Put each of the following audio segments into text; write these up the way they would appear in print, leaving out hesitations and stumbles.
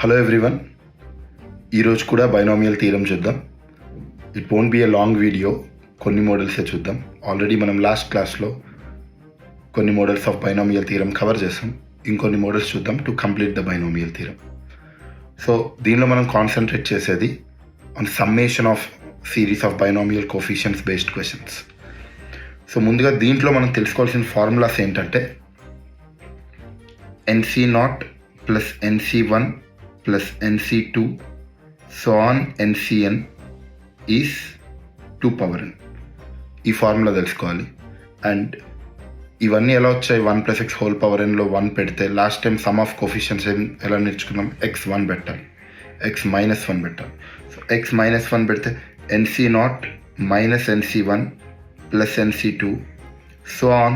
Hello everyone, ఈరోజు కూడా binomial theorem చూద్దాం. It won't be a long video, కొన్ని మోడల్సే చూద్దాం. ఆల్రెడీ మనం లాస్ట్ క్లాస్లో కొన్ని models of binomial theorem cover చేసాం. ఇంకొన్ని మోడల్స్ చూద్దాం to complete the binomial theorem. So దీనిలో మనం కాన్సన్ట్రేట్ చేసేది on summation of series of binomial coefficients based questions. So ముందుగా దీంట్లో మనం తెలుసుకోవాల్సిన ఫార్ములాస్ ఏంటంటే NC0 plus NC1 plus NC2 so on NCN is 2 power n. ఈ ఫార్ములా తెలుసుకోవాలి. అండ్ ఇవన్నీ ఎలా వచ్చాయి? 1 plus x హోల్ పవర్ ఎన్లో 1 పెడితే last time some of coefficients ఎలా నేర్చుకున్నాం? x1 పెట్టాలి, x-1 పెట్టాలి. సో x-1 పెడితే NC0 minus NC1 plus NC2 so on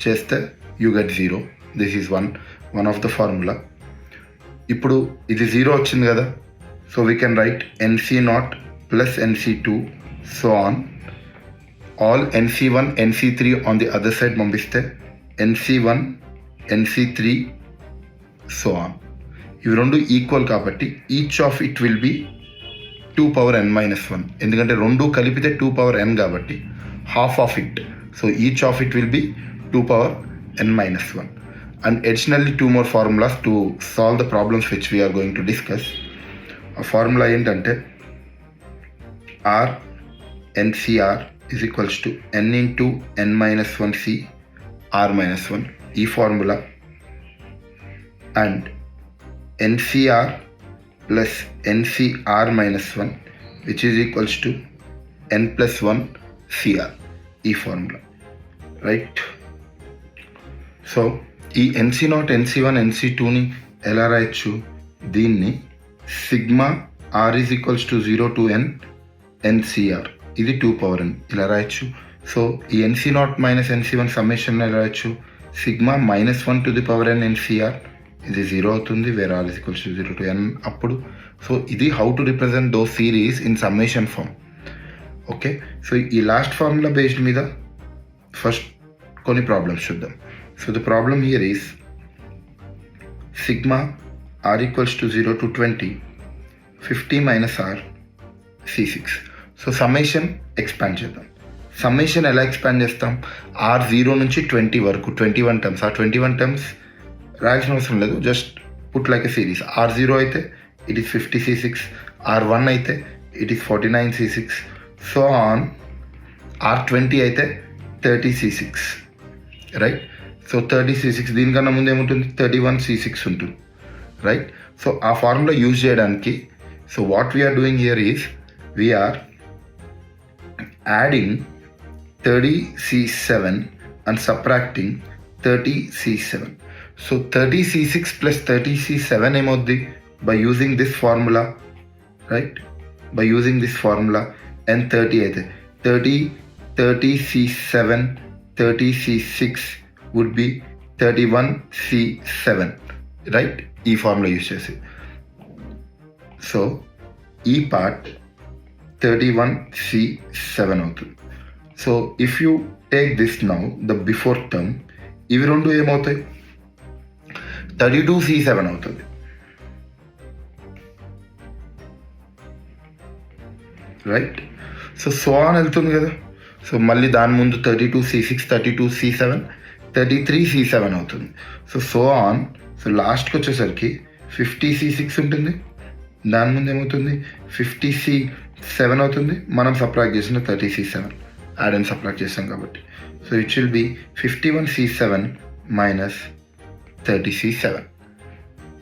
చేస్తే you get 0. This is one of the formula. ఇప్పుడు ఇది 0 వచ్చింది కదా, so we can write NC0 plus NC2 so on all NC1 NC3 on the other side పంపిస్తే NC1 NC3 so on. ఇవి రెండు equal కాబట్టి each of it will be 2 power n-1. ఎందుకంటే రెండు కలిపితే 2 power n కాబట్టి half of it. So each of it will be 2 power n-1. And additionally 2 more formulas to solve the problems which we are going to discuss. A formula ఏంటంటే R NCR is equals to n into n-1 C R-1, ఈ formula. And NCR plus NCR-1 which is equals to n+1 CR, ఈ formula, right? So ఈ NC0 NC1 NC2ని ఎలా రాయొచ్చు? దీన్ని sigma R is equals to 0 to n NCR, ఇది 2 power n ఇలా రాయొచ్చు. So ఈ NC0 minus NC1 సమ్మేషన్ ఎలా రాయొచ్చు? Sigma -1 to the power n NCR, ఇది 0 అవుతుంది, where R is equals to 0 to n అప్పుడు. సో ఇది how to represent those series in summation form. Okay, so ఈ లాస్ట్ ఫార్ములా బేస్డ్ మీద first కొన్ని problems చూద్దాం. So the problem here is sigma R equals to 0 to 20, 50 minus R, C6. So summation expand చేద్దాం. Summation ఎలా expand చేస్తాం? R 0 నుంచి 20 వరకు 21 terms. ఆ 21 టర్మ్స్ రాయాల్సిన అవసరం లేదు, just put like a series. R0 అయితే ఇట్ ఈస్ 50 C6, R1 అయితే it is 49 C6, so on. R20 అయితే 30 C6, రైట్? సో 30 C6, దీనికన్నా ముందు ఏముంటుంది? 31 C6 ఉంటుంది, రైట్? సో ఆ ఫార్ములా యూజ్ చేయడానికి, so what we are doing here is we are adding 30 C7 and subtracting 30 C7. So 30 C6 plus 30 C7 ఏమవుద్ది? By using this formula, right? By using this formula. And 30 అయితే 30 C7 30 C6 would be 31 C7, right? ఈ formula use చేసి. So ఈ part 31 C7 అవుతుంది. So if you take this now the before term, ఇవి రెండు ఏమవుతాయి? 32 C7 అవుతుంది, right? So on వెళ్తుంది కదా. సో మళ్ళీ దాని ముందు 32 C6 32 C7 33 C7 అవుతుంది. So on. సో లాస్ట్కి వచ్చేసరికి 50 C6 ఉంటుంది, దాని ముందు ఏమవుతుంది? 50 C7 అవుతుంది. మనం సబ్ట్రాక్ట్ చేసిన 30 C7 యాడ్ అండ్ సబ్ట్రాక్ట్ చేస్తాం కాబట్టి. So it will be 51 C7 minus 30 C7.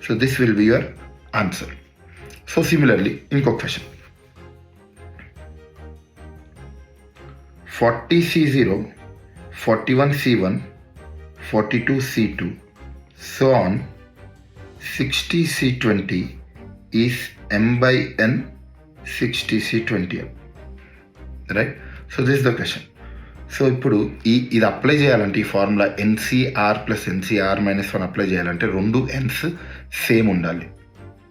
So this will be your answer. So similarly ఇంకొక question, 40 C0 41 C1 42 C2 so on 60 C20 is m/n 60 C20, right? So this the question. So ఇప్పుడు ఇది apply చేయాలంటే ఈ formula NCR plus NCR-1 apply చేయాలంటే రెండు ఎన్స్ same ఉండాలి,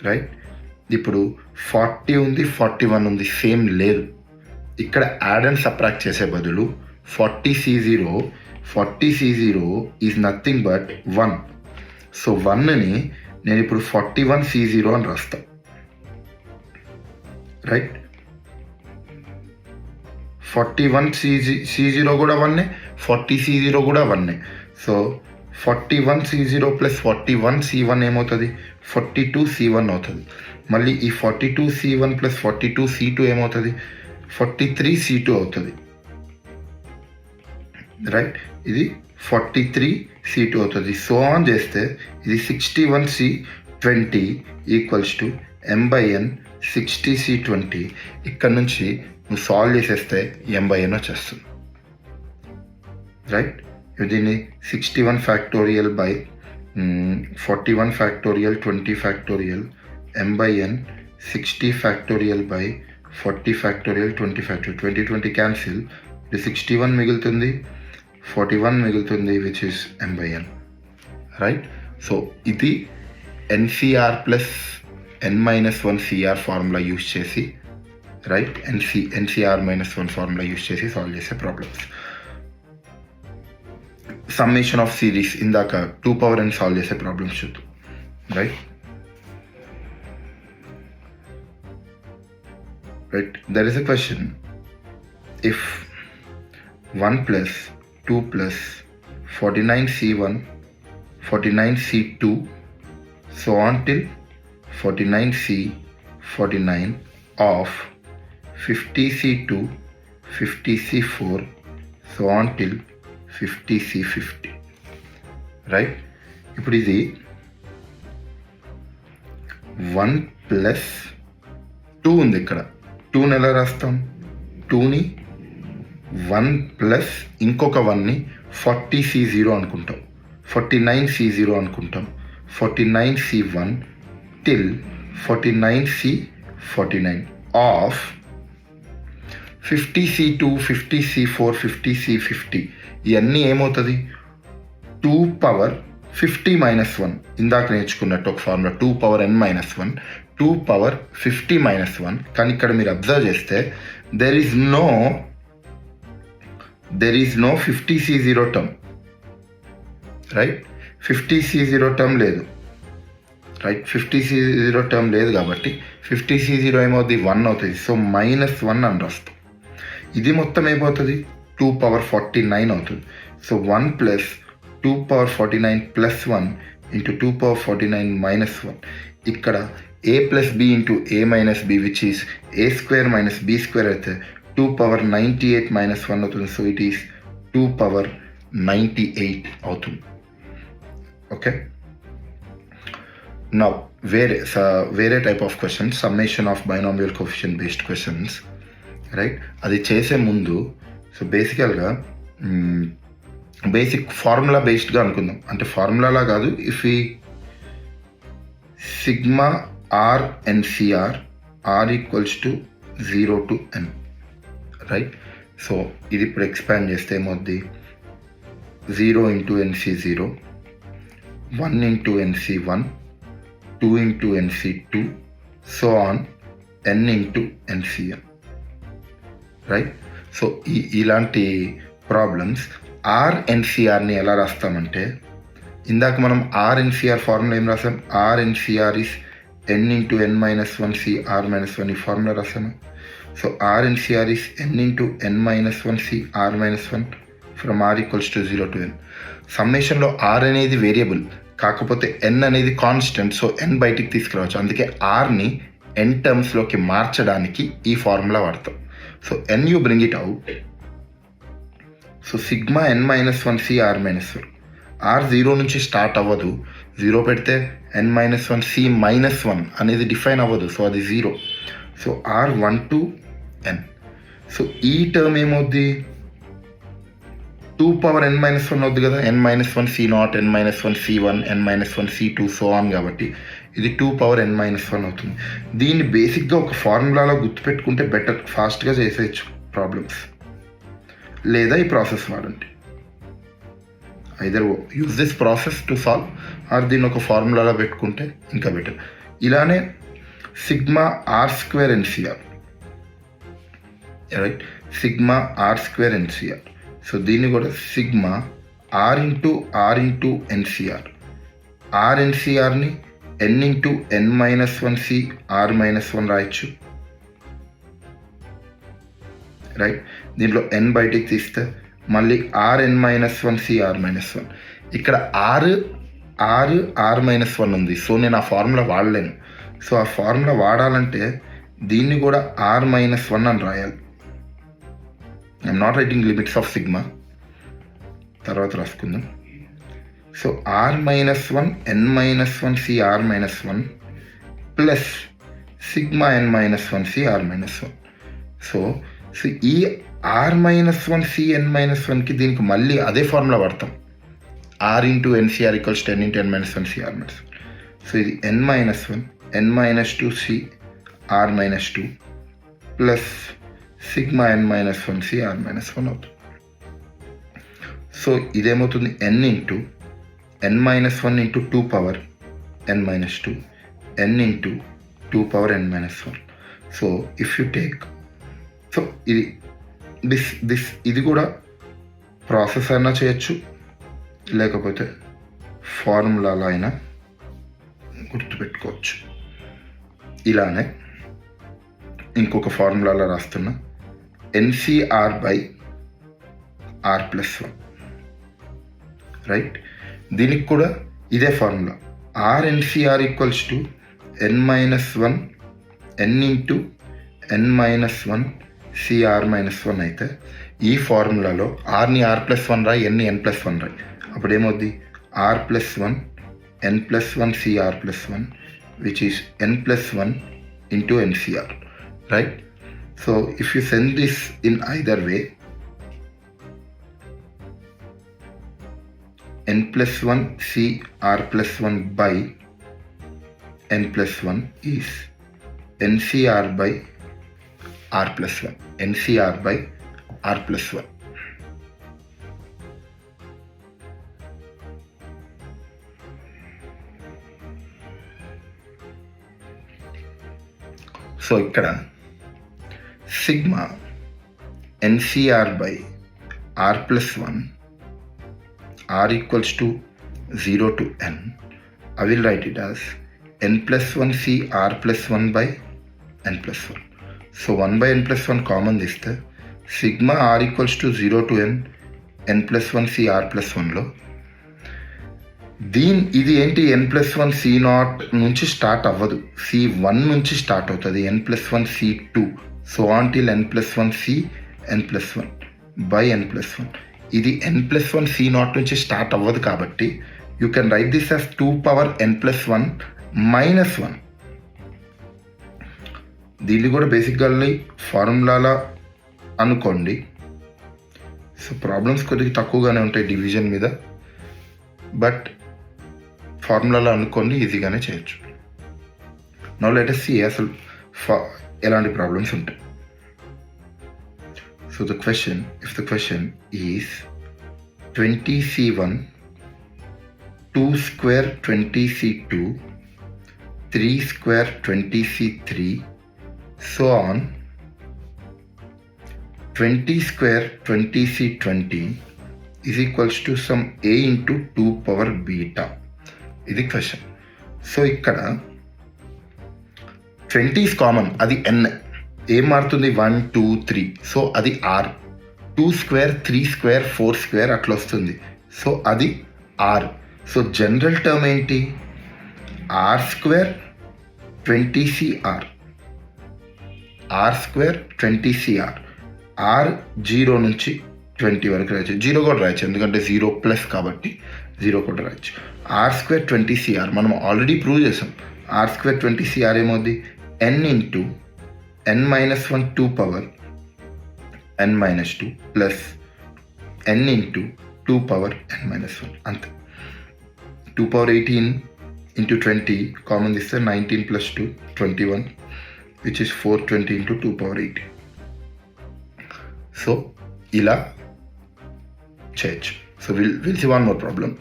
right? ఇప్పుడు 40 ఉంది, 41 ఉంది, సేమ్ లేదు. ఇక్కడ యాడ్ అండ్ సబ్ట్రాక్ట్ చేసే బదులు 40 C0 is nothing but 1. So 1ని నేను ఇప్పుడు 41C0 అని రాస్తా, రైట్. 41C0 కూడా 1, 40C0 కూడా 1. సో 41C0 ప్లస్ 41C1 ఏమవుతుంది? 42C1 అవుతుంది. మళ్ళీ ఈ 42C1 ప్లస్ 42C2 ఏమవుతుంది? 43C2 అవుతుంది, రైట్. ఇది 43C2 అవుతుంది. సో ఆన్ చేస్తే ఇది 61C20 equals to M/N 60C20. ఇక్కడ నుంచి నువ్వు సాల్వ్ చేసేస్తే M/N వచ్చేస్తుంది, రైట్. దీన్ని 61 factorial by 41 factorial 20 factorial M/N 60 factorial by 40 factorial 20 factorial 20 cancel. ఇది 61 మిగులుతుంది, 41 మిగులుతుంది, which is M/N, right. So ఇది NCR plus N-1 CR formula use చేసి, రైట్, NCR-1 ఫార్ములా యూజ్ చేసి సాల్వ్ చేసే ప్రాబ్లమ్స్. సమ్మేషన్ ఆఫ్ సిరీస్ ఇందాక 2n solve చేసే problems చూద్దాం, right. There is a question. If 1 plus 2 plus 49C1, 49C2, so on till 49C49 of 50C2, 50C4, so on till 50C50, right. ఇప్పుడు ఇది 1 plus 2 ఉంది. ఇక్కడ 2ని ఎలా రాస్తాం? 2ని 1 ప్లస్ ఇంకొక 1ని 40C0 అనుకుంటాం, 49C0 అనుకుంటాం, 49C1 till 49C49 of 50C2, 50C4, 50C50. ఇవన్నీ ఏమవుతుంది? 2^50-1. ఇందాక నేర్చుకున్నట్టు ఒక ఫార్ములా 2n-1, 2^50-1. కానీ ఇక్కడ మీరు అబ్జర్వ్ చేస్తే there is no 50C0 term, right. 50C0 term లేదు, రైట్. 50C0 టర్మ్ లేదు కాబట్టి 50C0 ఏమవుతుంది? 1 అవుతుంది. సో -1 అని రాస్తాం. ఇది మొత్తం ఏమవుతుంది? 2^49 అవుతుంది. So 1 plus 2^49 plus 1 into 2^49 -1. ఇక్కడ a plus b into a minus b, which is a² minus b² అయితే 2^98 -1 అవుతుంది. సో ఇట్ ఈస్ 2^98 అవుతుంది, ఓకే. నౌ వేరే type of questions, summation of binomial coefficient based questions, right. అది చేసే ముందు so బేసికల్గా basic formula బేస్డ్గా అనుకుందాం. అంటే ఫార్ములాలా కాదు, ఇఫ్ ఈ sigma r NCR r equals to 0 to n, right. So ఇది ఇప్పుడు ఎక్స్పాండ్ చేస్తే ఏమవుద్ది? 0 into NC0, 1 into NC1, 2 into NC2, so on n into NCN, right. So ఇలాంటి ప్రాబ్లమ్స్ RNCRని ఎలా రాస్తామంటే, ఇందాక మనం RNCR ఫార్ములా ఏం రాసాం? RNCR is n into n-1 CR-1 ఈ ఫార్ములా రాసాము. So RNCR is n into n-1 CR-1 from r equals to 0 to n. సమ్మేషన్లో r అనేది వేరియబుల్, కాకపోతే n అనేది కాన్స్టెంట్. సో n బయటికి తీసుకురావచ్చు, అందుకే rని n టర్మ్స్లోకి మార్చడానికి ఈ ఫార్ములా వాడతాం. So n you bring it out. So sigma n-1 CR-1, r 0 నుంచి స్టార్ట్ అవ్వదు, 0 పెడితే n-1 C-1 అనేది డిఫైన్ అవ్వదు, సో అది 0. So r1 to n. So ఈ టర్మ్ ఏమవుద్ది? 2n-1 అవుద్ది కదా, n-1 C0, n-1 C1, n-1 C2, so on. కాబట్టి ఇది 2n-1 అవుతుంది. దీన్ని బేసిక్గా ఒక ఫార్ములాలో గుర్తుపెట్టుకుంటే బెటర్, ఫాస్ట్గా చేసేయచ్చు ప్రాబ్లమ్స్. లేదా ఈ ప్రాసెస్ వాడండి, either use this process to solve, or దీన్ని ఒక ఫార్ములాలో పెట్టుకుంటే ఇంకా బెటర్. ఇలానే sigma r² NCR, right. Sigma r² NCR. So దీన్ని కూడా సిగ్మా r ఇంటూ NCR. RNCRని n ఇంటూ n-1c r-1 రాయొచ్చు. రైట్, దీంట్లో n బయటికి తీస్తే మళ్ళీ rn-1c r-1. ఇక్కడ r-1 ఉంది. సో నేను ఆ ఫార్ములా వాడలేను. సో ఆ ఫార్ములా వాడాలంటే దీన్ని కూడా r-1 అని రాయాలి. I'm not writing limits of sigma, తర్వాత రాసుకుందాం. So r-1 n-1c r-1 plus sigma n-1c r-1. So ఈ r-1c n-1కి దీనికి మళ్ళీ అదే ఫార్ములా వాడతాం. r into NCR equals 10 into n-1c r-1. So ఇది n-1 n-2c r-2 plus sigma n-1c r-1 అవుతుంది. సో ఇదేమవుతుంది n into n-1 into 2 power n-2 n into 2 power n-1. So if you take, so ఇది కూడా process అయినా చేయొచ్చు, లేకపోతే ఫార్ములాలో అయినా గుర్తుపెట్టుకోవచ్చు. ఇలానే ఇంకొక ఫార్ములాలో రాస్తున్నా, NCR బై r+1. రైట్, దీనికి కూడా ఇదే formula, r-NCR equals to n-1 n into n-1 cr-1 అయితే ఈ ఫార్ములాలో rని r+1 రాయి, nని n+1 రాయి. అప్పుడు ఏమవుద్ది, r+1 n+1 cr+1 which is n+1 into NCR. Right, so if you send this in either way, n+1 cr+1 by n+1 is NCR by r+1. NCR by r+1. So ఇక్కడ sigma NCR by r+1, r equals to 0 to n. I will write it as n+1 cr+1 by n+1. So 1 by n+1 common తీస్తే sigma r equals to 0 to n n+1 cr+1లో ఇది ఏంటి, n+1 c0 నుంచి start అవ్వదు, c1 నుంచి start అవుతుంది, n+1 c2 so on till n+1 c n+1 by n+1. ఇది n+1 c0 నుంచి స్టార్ట్ అవ్వదు కాబట్టి you can write this as 2 power n+1 -1. దీన్ని కూడా బేసిక్గా ఫార్ములాలా అనుకోండి. సో ప్రాబ్లమ్స్ కొద్దిగా తక్కువగానే ఉంటాయి డివిజన్ మీద, బట్ ఫార్ములాలో అనుకోండి, ఈజీగానే చేయొచ్చు. నౌ లెట్ us see అసలు ఎలాంటి ప్రాబ్లమ్స్ ఉంటాయి. So the question, if the question is 20c1 2 square 20c2 3 square 20c3 so on 20 square 20c20 is equals to some a into 2 power beta. ఇది question. So ఇక్కడ 20 is common, అది n. ఏం మారుతుంది, 1 2 3, so అది r. 2 square 3 square 4 square అట్లా వస్తుంది, so అది r. So general term ఏంటి, r square 20cr, r square 20cr. r 0 నుంచి 20 వరకు రాయచ్చు, 0 కూడా రాయచ్చు ఎందుకంటే 0 ప్లస్ కాబట్టి 0 కూడా రాయచ్చు. r స్క్వేర్ 20cr మనం ఆల్రెడీ ప్రూవ్ చేసాం. r స్క్వేర్ 20cr ఏమవుద్ది, n into n-1 2 power n-2 plus n into 2 power n-1 అంతే. 2 పవర్ 18 ఇంటూ 20 కామన్ తీస్తే 19 plus 2 21 which is 420 into 2 power 18. So ఇలా చేయొచ్చు. So will see one more problem.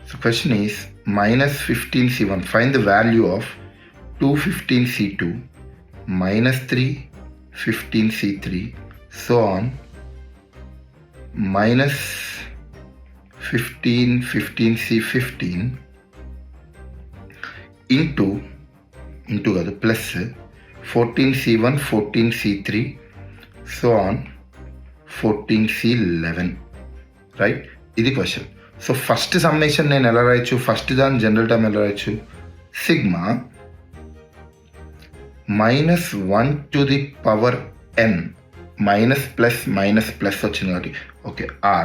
So question is minus 15c1. Find the value of 215c2 minus 315c3 so on minus 15C15 into కాదు plus 14C1 14C3 so on 14C11, right? ఇది question. So first summation నేను ఎలా రాయొచ్చు? First దాని general term ఎలా రాయొచ్చు? Sigma -1/n minus plus వచ్చింది కాబట్టి okay r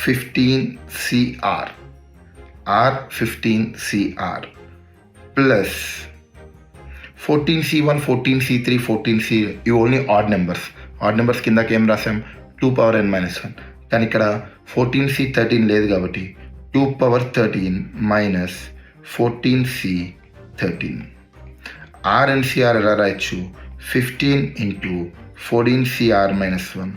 15CR plus 14C1 14C3 14C, ఇవి ఓన్లీ ఆడ్ నెంబర్స్ కిందకి ఏం రాసాం? 2n-1, కానీ ఇక్కడ 14C13 లేదు కాబట్టి 213 మైనస్ 14C13. RNCR ఎలా రాయొచ్చు? 15 ఇంటూ 14CR -1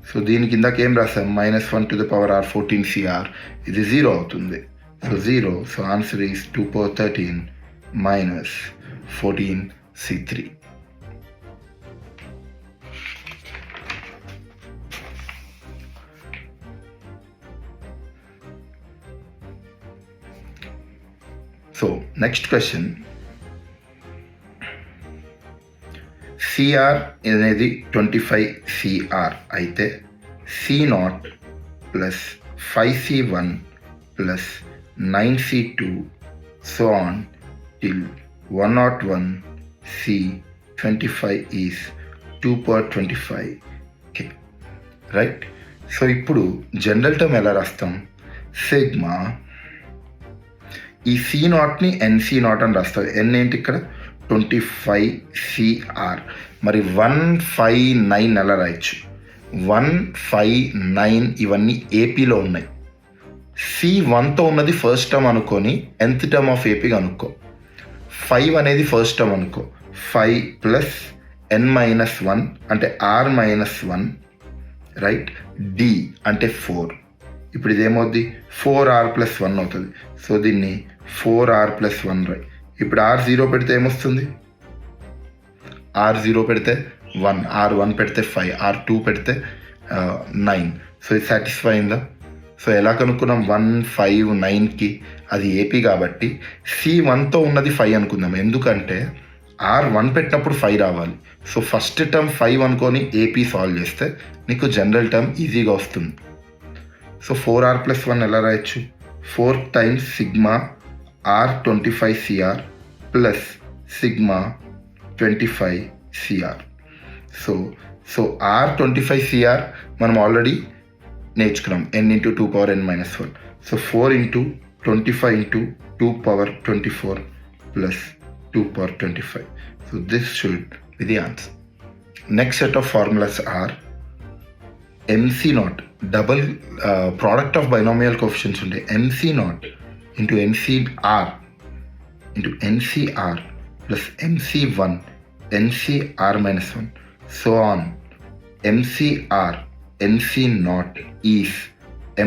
సో దీని కిందకి ఏం రాసాం? -1 14CR, ఇది 0 అవుతుంది. So 0, so answer is 213 minus 14C3. So next question, CR అనేది 25CR అయితే C0 plus 5C1 plus 9C2 so on till 101C25 is 2/25, right? So ఇప్పుడు జనరల్ టర్మ్ ఎలా రాస్తాం? సిగ్మా ఈ C0ని NC0 అని రాస్తాం. ఎన్ ఏంటి ఇక్కడ? 25CR. మరి 159 ఎలా రాయొచ్చు? 159 ఇవన్నీ ఏపీలో ఉన్నాయి. C1తో ఉన్నది ఫస్ట్ టర్మ్ అనుకొని nth టర్మ్ ఆఫ్ ఏపీ అనుకో. 5 అనేది ఫస్ట్ టర్మ్ అనుకో. 5 ప్లస్ n-1 అంటే r-1, రైట్? D అంటే 4. ఇప్పుడు ఇదేమవుద్ది? 4r+1 అవుతుంది. సో దీన్ని 4r+1 రాయి. ఇప్పుడు r0 పెడితే ఏమొస్తుంది? r0 పెడితే 1, r1 పెడితే 5, r2 పెడితే 9. సో ఇది సాటిస్ఫై అయిందా? సో ఎలా కనుక్కున్నాం? 159కి అది ఏపీ కాబట్టి C1తో ఉన్నది 5 అనుకుందాం. ఎందుకంటే r1 పెట్టినప్పుడు 5 రావాలి. సో ఫస్ట్ టర్మ్ 5 అనుకొని ఏపీ సాల్వ్ చేస్తే నీకు జనరల్ టర్మ్ ఈజీగా వస్తుంది. సో 4r+1 ఎలా రాయొచ్చు? 4 times sigma r25CR plus sigma 25CR. So r25CR మనం ఆల్రెడీ నేర్చుకున్నాం, n into 2n-1. So 4 into 25 into 2^24 plus 2^25. So this should be the answer. Next set of formulas are MC0 double product of binomial coefficients ఉండే MC0 into NCR plus MC1 NCR-1 so on MCR NC0 is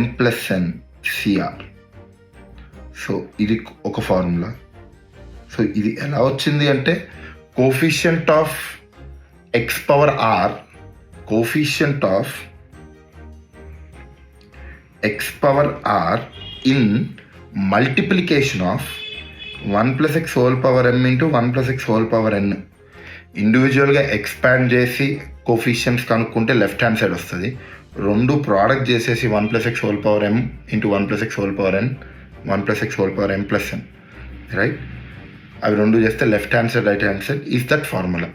M+N CR. So ఇది ఒక ఫార్ములా. So ఇది ఎలా వచ్చింది అంటే coefficient of x⁻r in multiplication of 1+x⁻m into 1+x⁻n. ఇండివిజువల్గా expand చేసి కోఎఫిషియంట్స్ కనుక్కుంటే లెఫ్ట్ హ్యాండ్ సైడ్ వస్తుంది. రెండు ప్రోడక్ట్ చేసేసి 1+x⁻m into 1+x⁻n 1+x⁻m+n, right? అవి రెండు చేస్తే left hand side right hand side is that formula.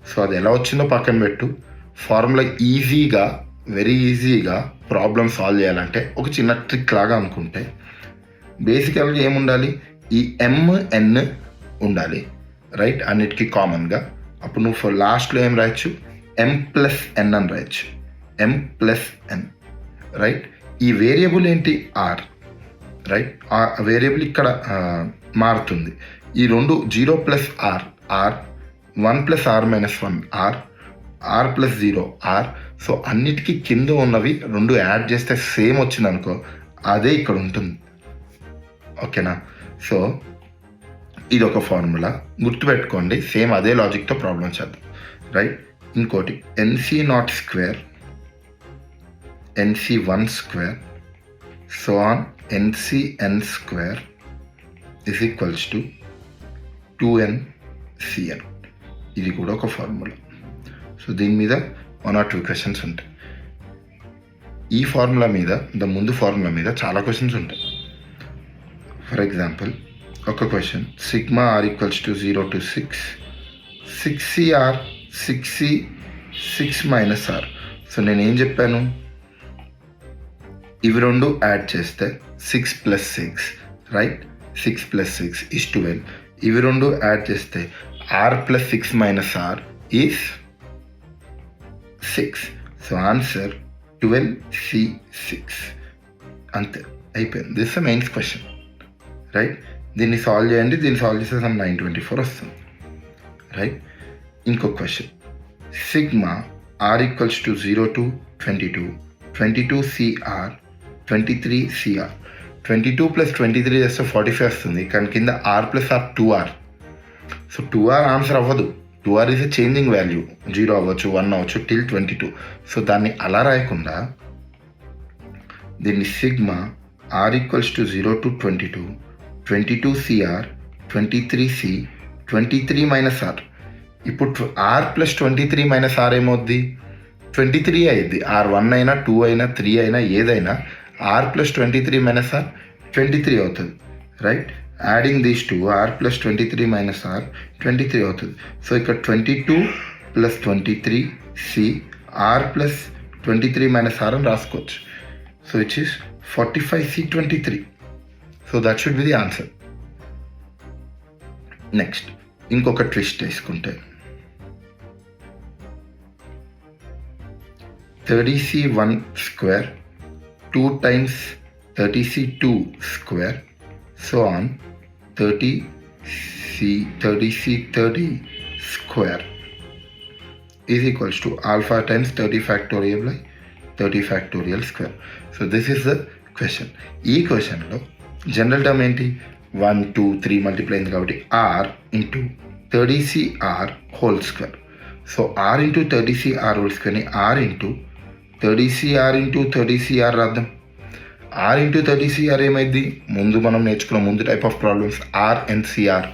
So అది ఎలా వచ్చిందో పక్కన పెట్టు. ఫార్ములా వెరీ ఈజీగా ప్రాబ్లమ్ సాల్వ్ చేయాలంటే ఒక చిన్న ట్రిక్ లాగా అనుకుంటే బేసికల్గా ఏముండాలి? ఈ MN ఉండాలి, రైట్? అన్నిటికీ కామన్గా. అప్పుడు నువ్వు లాస్ట్లో ఏం రాయొచ్చు? M+N అని రాయొచ్చు. M+N, right? ఈ వేరియబుల్ ఏంటి? R, right? ఆ వేరియబుల్ ఇక్కడ మారుతుంది. ఈ రెండు 0+R, R 1+r-1 R+0 R. So అన్నిటికీ కింద ఉన్నవి రెండు యాడ్ చేస్తే సేమ్ వచ్చింది అనుకో, అదే ఇక్కడ ఉంటుంది. ఓకేనా? సో ఇది ఒక ఫార్ములా గుర్తుపెట్టుకోండి. సేమ్ అదే లాజిక్తో ప్రాబ్లం చేద్దాం, రైట్? ఇంకోటి NC0 square, NC1 square, so on NCN square is equals to 2NCN. ఇది కూడా ఒక ఫార్ములా. సో దీని మీద 1 or 2 క్వశ్చన్స్ ఉంటాయి. ఈ ఫార్ములా మీద, ముందు ఫార్ములా మీద చాలా క్వశ్చన్స్ ఉంటాయి. ఫర్ ఎగ్జాంపుల్ ఒక question, sigma r equals to 0 to 6, 6CR 6C 6 - R. So నేను ఏం చెప్పాను, ఇవి రెండు యాడ్ చేస్తే 6 + 6, రైట్? 6 + 6 is 12. ఇవి రెండు యాడ్ చేస్తే R + 6 - R is 6. So answer 12C6. అంతే, అయిపోయింది. This mains question, right? దీన్ని సాల్వ్ చేయండి. దీన్ని సాల్వ్ చేస్తే 924 వస్తుంది, రైట్? ఇంకొక question, sigma r equals to 0 to 22, 22CR 23CR. 22 + 23 చేస్తే 45 వస్తుంది, కానీ కింద R + R 2R. So 2R answer అవ్వదు. 2R is a changing value, 0 అవ్వచ్చు, 1 అవ్వచ్చు, టిల్ 22. సో దాన్ని అలా రాయకుండా దీన్ని sigma r equals to 0 to 22, 22CR 23C 23 - R. ఇప్పుడు R + 23 - R ఏమవుద్ది? 23 అయ్యిద్ది. R 1 అయినా 2 అయినా 3 అయినా ఏదైనా R + 23 - R 23 అవుతుంది, right? Adding these two, R + 23 - R 23 అవుతుంది. సో ఇక్కడ 22 + 23C R + 23 - R అని రాసుకోవచ్చు. So it is 45C23. So that should be the answer. Next ఇంకొక ట్విస్ట్ వేసుకుంటే 30C1 square 2 times 30C2 square, so on 30C30 square is equals to alpha times 30 factorial by 30 factorial square. So this is the question. ఈ క్వశ్చన్లో general term ఏంటి? 1 2 3 multiply అయింది కాబట్టి R into 30CR whole square. So R into 30CR whole స్క్వేర్ని R into 30CR into 30CR రాద్దాం. R into 30CR ఏమైంది? మనం నేర్చుకున్న ముందు type of problems RNCR.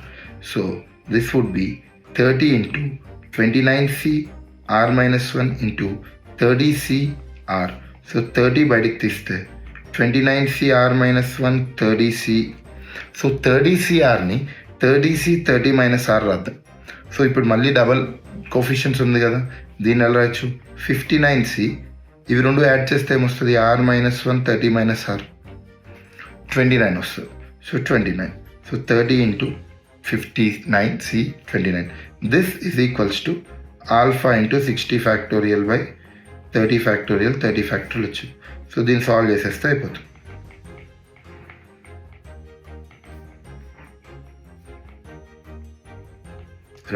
So this would be 30 into 29CR - 1 into 30CR. So 30 బయటికి తీస్తే 29CR - 1 30C. So 30CRని 30C 30 - R రాద్దాం. సో ఇప్పుడు మళ్ళీ డబల్ కోఫిషియన్స్ ఉంది కదా, దీన్ని ఎలా రాయొచ్చు? 59C, ఇవి రెండు యాడ్ చేస్తే ఏమొస్తుంది? R - 1 30 - R 29 వస్తుంది. So 29. So 30 into 59C 29. This is equals to alpha into 60 factorial by 30 factorial 30 factorial వచ్చింది. సో దీన్ని సాల్వ్ చేసేస్తే అయిపోతుంది,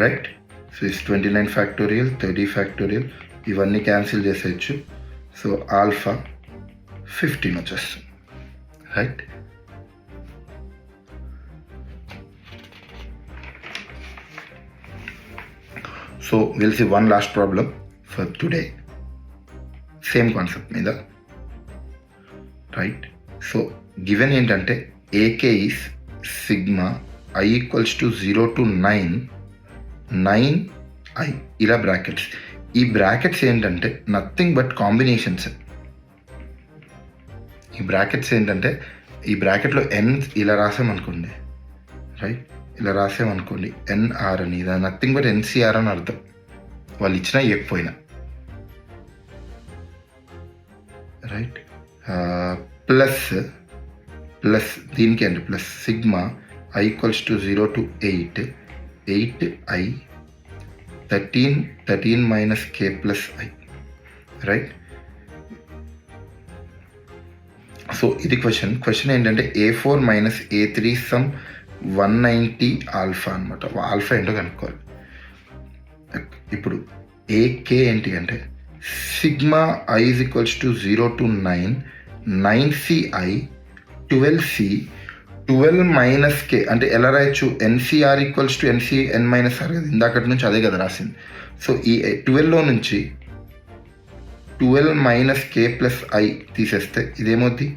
right? So is 29 factorial 30 factorial ఇవన్నీ క్యాన్సిల్ చేసేయచ్చు. సో ఆల్ఫా 15 వచ్చేస్తుంది, right? So will see one last problem for today, same concept మీద, right? So given ఏంటంటే AK is sigma I equals to 0 to 9I ఇలా brackets. ఈ brackets ఏంటంటే nothing but combinations. ఈ brackets ఏంటంటే ఈ బ్రాకెట్లో N ఇలా రాసామనుకోండి, రైట్? ఇలా రాసామనుకోండి NR అని, ఇది నథింగ్ బట్ NCR అని అర్థం, వాళ్ళు ఇచ్చినా ఇవ్వకపోయినా, రైట్? ప్లస్ దీనికి అండి plus sigma I equals to 0 to 8I 13 - K + I, right? So ఇది క్వశ్చన్ ఏంటంటే A4 - A3 సమ్ 190 ఆల్ఫా అనమాట. ఆల్ఫా ఏంటో కనుక్కోవాలి. ఇప్పుడు AK ఏంటి అంటే sigma I is equals to 0 to 9CI 12C 12 - K అంటే ఎలా రాయొచ్చు? NCR equals to NCN - R కదా, ఇందాకటి నుంచి అదే కదా రాసింది. సో ఈ 12లో నుంచి 12 మైనస్ కే ప్లస్ ఐ తీసేస్తే ఇదేమవుతుంది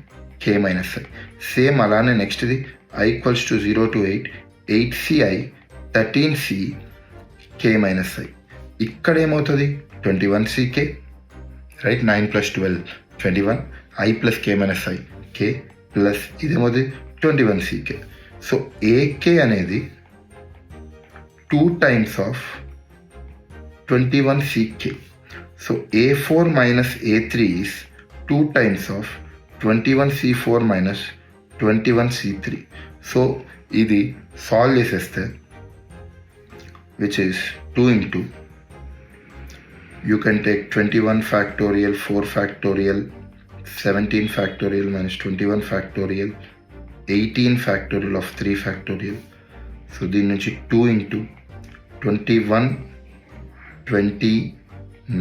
కే మైనస్ ఐ. సేమ్ అలానే నెక్స్ట్ది I equals to 0 to 8, 8ci 13c K minus I. ఇక్కడ ఏమవుతుంది 21ck, right? 9 + 12 21, I plus K minus I K plus ఇదేమవుతుంది 21ck. సో ఏకే అనేది 2 times of 21ck. So A4 minus A3 is 2 times of 21C4 minus 21C3. So ఇది solve చేసేస్తే which is 2 into you can take 21 factorial, 4 factorial, 17 factorial minus 21 factorial, 18 factorial of 3 factorial. So దీని నుంచి 2 into 21, 20,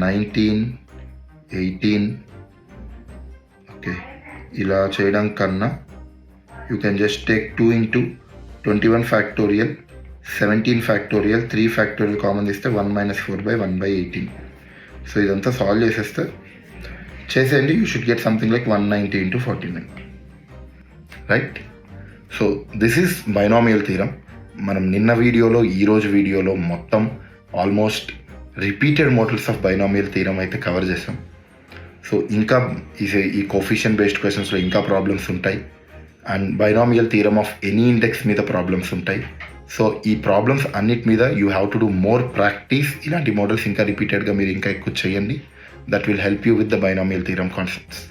19, 18. Okay, ఇలా చేయడం కన్నా you can just take 2 into 21 factorial, 17 factorial, 3 factorial common తీస్తే 1 minus 4/1/18. So ఇదంతా solve చేసేయండి. You should get something like 190 into 49, right? So this is binomial theorem. మనం నిన్న వీడియోలో ఈరోజు వీడియోలో మొత్తం almost repeated models of binomial theorem అయితే కవర్ చేసాం. సో ఇంకా ఈ కోఫిషియన్ బేస్డ్ క్వశ్చన్స్లో ఇంకా ప్రాబ్లమ్స్ ఉంటాయి, and binomial theorem of any index మీద ప్రాబ్లమ్స్ ఉంటాయి. సో ఈ ప్రాబ్లమ్స్ అన్నిటి మీద you have to do more practice. ఇలాంటి మోడల్స్ ఇంకా రిపీటెడ్గా మీరు ఇంకా ఎక్కువ చేయండి. That will help you with the binomial theorem concepts.